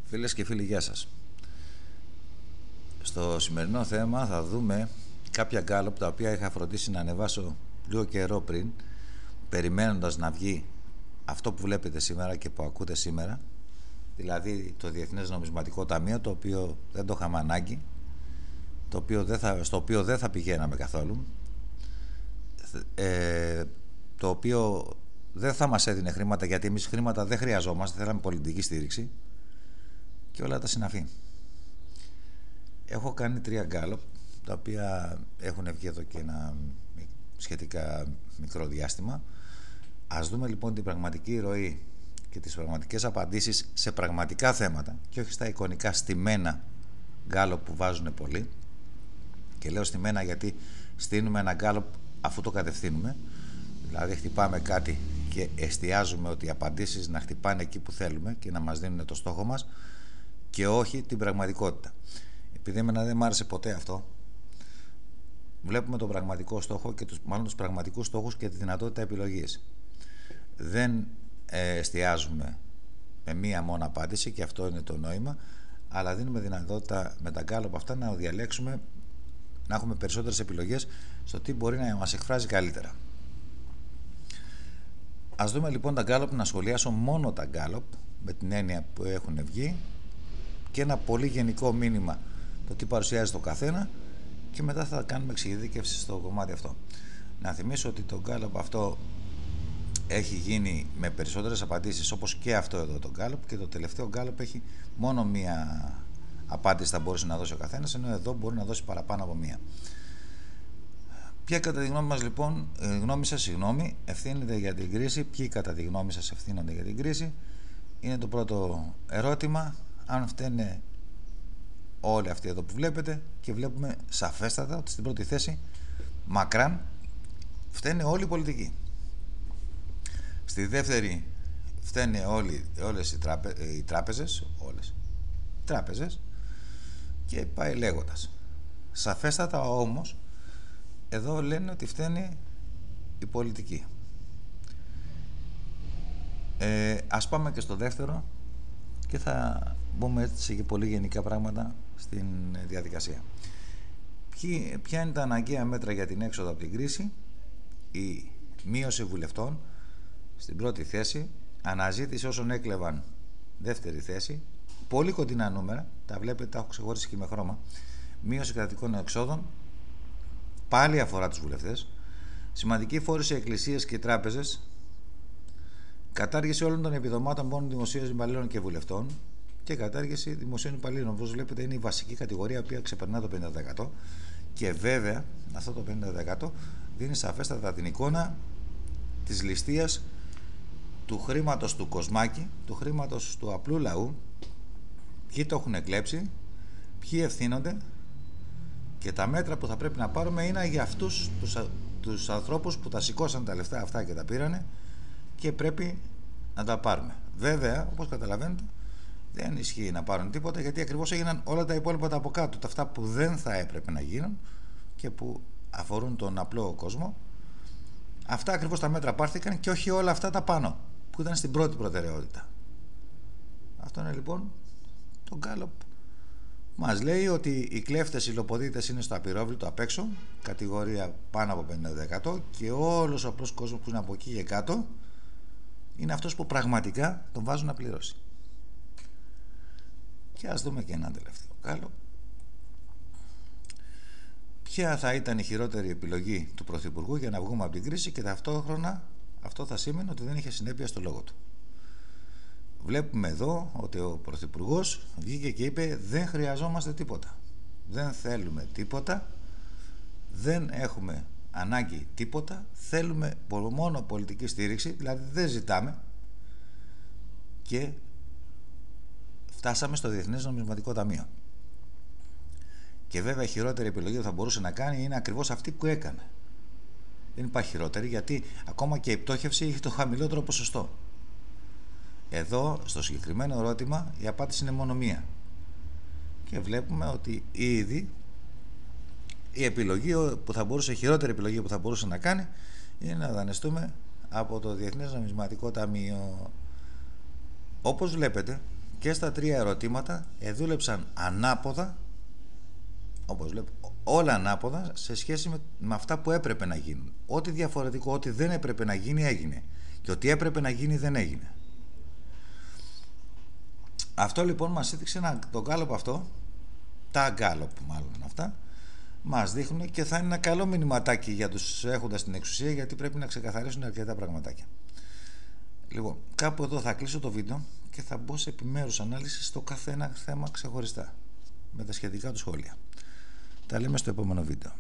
Φίλες και φίλοι, γεια σας. Στο σημερινό θέμα θα δούμε κάποια γκάλωπ τα οποία είχα φροντίσει να ανεβάσω λίγο καιρό πριν, περιμένοντας να βγει αυτό που βλέπετε σήμερα και που ακούτε σήμερα, δηλαδή το Διεθνές Νομισματικό Ταμείο, το οποίο δεν το είχαμε ανάγκη, στο οποίο δεν θα πηγαίναμε καθόλου, το οποίο δεν θα μας έδινε χρήματα, γιατί εμείς χρήματα δεν χρειαζόμαστε, θέλαμε πολιτική στήριξη και όλα τα συναφή. Έχω κάνει 3 γκάλωπ, τα οποία έχουν βγει εδώ και ένα σχετικά μικρό διάστημα. Ας δούμε λοιπόν την πραγματική ροή και τις πραγματικές απαντήσεις σε πραγματικά θέματα και όχι στα εικονικά στημένα γκάλωπ που βάζουν πολλοί. Και λέω στημένα γιατί στείνουμε ένα γκάλωπ αφού το κατευθύνουμε, δηλαδή χτυπάμε κάτι και εστιάζουμε ότι οι απαντήσεις να χτυπάνε εκεί που θέλουμε και να μας δίνουν το στόχο μας και όχι την πραγματικότητα. Επειδή εμένα δεν μ' άρεσε ποτέ αυτό, βλέπουμε τον πραγματικό στόχο και μάλλον τους πραγματικούς στόχους και τη δυνατότητα επιλογής. Δεν εστιάζουμε με μία μόνο απάντηση, και αυτό είναι το νόημα, αλλά δίνουμε δυνατότητα με τα γκάλωπ αυτά να διαλέξουμε, να έχουμε περισσότερες επιλογές στο τι μπορεί να μας εκφράζει καλύτερα. Ας δούμε λοιπόν τα γκάλωπ, να σχολιάσω μόνο τα γκάλωπ με την έννοια που έχουν βγει και ένα πολύ γενικό μήνυμα, το τι παρουσιάζει το καθένα, και μετά θα κάνουμε εξειδίκευση στο κομμάτι αυτό. Να θυμίσω ότι το γκάλωπ αυτό έχει γίνει με περισσότερες απαντήσεις, όπως και αυτό εδώ το γκάλωπ, και το τελευταίο γκάλωπ έχει μόνο μία απάντηση θα μπορούσε να δώσει ο καθένας, ενώ εδώ μπορεί να δώσει παραπάνω από μία. Ποια κατά τη γνώμη μας λοιπόν, ευθύνεται για την κρίση, ποιοι κατά τη γνώμη σας ευθύνονται για την κρίση, είναι το πρώτο ερώτημα. Αν φταίνε όλοι αυτοί εδώ που βλέπετε, και βλέπουμε σαφέστατα ότι στην πρώτη θέση μακράν φταίνε όλοι οι πολιτικοί. Στη δεύτερη φταίνε όλες οι τράπεζες, και πάει λέγοντας. Σαφέστατα όμως εδώ λένε ότι φταίνε οι πολιτικοί. Ας πάμε και στο δεύτερο και θα μπούμε έτσι και πολύ γενικά πράγματα στην διαδικασία. Ποια είναι τα αναγκαία μέτρα για την έξοδο από την κρίση? Η μείωση βουλευτών στην πρώτη θέση, αναζήτηση όσων έκλεβαν δεύτερη θέση, πολύ κοντινά νούμερα, τα βλέπετε, τα έχω ξεχωρίσει και με χρώμα. Μείωση κρατικών εξόδων, πάλι αφορά τους βουλευτές, σημαντική φόρηση εκκλησίες και τράπεζες, κατάργηση όλων των επιδομάτων πόνων δημοσίων υπαλλήλων και βουλευτών και κατάργηση δημοσίων υπαλλήλων. Όπως βλέπετε, είναι η βασική κατηγορία που ξεπερνά το 50%, και βέβαια αυτό το 50% δίνει σαφέστατα την εικόνα της ληστείας του χρήματος του κοσμάκι, του χρήματος του απλού λαού, ποιοι το έχουν εκλέψει, ποιοι ευθύνονται, και τα μέτρα που θα πρέπει να πάρουμε είναι για αυτούς τους ανθρώπους που τα σηκώσαν τα λεφτά αυτά και τα πήρανε, και πρέπει να τα πάρουμε. Βέβαια, όπως καταλαβαίνετε, δεν ισχύει να πάρουν τίποτα, γιατί ακριβώς έγιναν όλα τα υπόλοιπα τα από κάτω, τα αυτά που δεν θα έπρεπε να γίνουν και που αφορούν τον απλό κόσμο. Αυτά ακριβώς τα μέτρα πάρθηκαν, και όχι όλα αυτά τα πάνω που ήταν στην πρώτη προτεραιότητα. Αυτό είναι λοιπόν το γκάλωπ. Μας λέει ότι οι κλέφτες, οι λοποδίτες είναι στο απειρόβλητο απ' έξω, κατηγορία πάνω από 50%, και όλος ο απλός κόσμος που είναι από εκεί και κάτω είναι αυτός που πραγματικά τον βάζουν να πληρώσει. Και ας δούμε και ένα τελευταίο γκάλωπ. Ποια θα ήταν η χειρότερη επιλογή του Πρωθυπουργού για να βγούμε από την κρίση, και ταυτόχρονα αυτό θα σήμαινε ότι δεν είχε συνέπεια στο λόγο του. Βλέπουμε εδώ ότι ο Πρωθυπουργός βγήκε και είπε: δεν χρειαζόμαστε τίποτα, δεν θέλουμε τίποτα, δεν έχουμε ανάγκη τίποτα, θέλουμε μόνο πολιτική στήριξη, δηλαδή δεν ζητάμε. Και φτάσαμε στο Διεθνές Νομισματικό Ταμείο. Και βέβαια η χειρότερη επιλογή που θα μπορούσε να κάνει είναι ακριβώς αυτή που έκανε. Δεν υπάρχει χειρότερη, γιατί ακόμα και η πτώχευση έχει το χαμηλότερο ποσοστό. Εδώ στο συγκεκριμένο ερώτημα η απάντηση είναι μόνο μία, και βλέπουμε ότι ήδη η επιλογή που θα μπορούσε, η χειρότερη επιλογή που θα μπορούσε να κάνει είναι να δανειστούμε από το Διεθνές Νομισματικό Ταμείο. Όπως βλέπετε, και στα 3 ερωτήματα δούλεψαν ανάποδα, όπως βλέπω, όλα ανάποδα σε σχέση με αυτά που έπρεπε να γίνουν. Ό,τι διαφορετικό, ό,τι δεν έπρεπε να γίνει, έγινε. Και ό,τι έπρεπε να γίνει, δεν έγινε. Αυτό λοιπόν μας έδειξε το γκάλωπ αυτό, τα γκάλωπ μάλλον αυτά, μας δείχνουν και θα είναι ένα καλό μηνυματάκι για τους έχοντας την εξουσία, γιατί πρέπει να ξεκαθαρίσουν αρκετά πραγματάκια. Λοιπόν, κάπου εδώ θα κλείσω το βίντεο και θα μπω σε επιμέρους ανάλυση στο κάθε ένα θέμα ξεχωριστά, με τα σχετικά του σχόλια. Τα λέμε στο επόμενο βίντεο.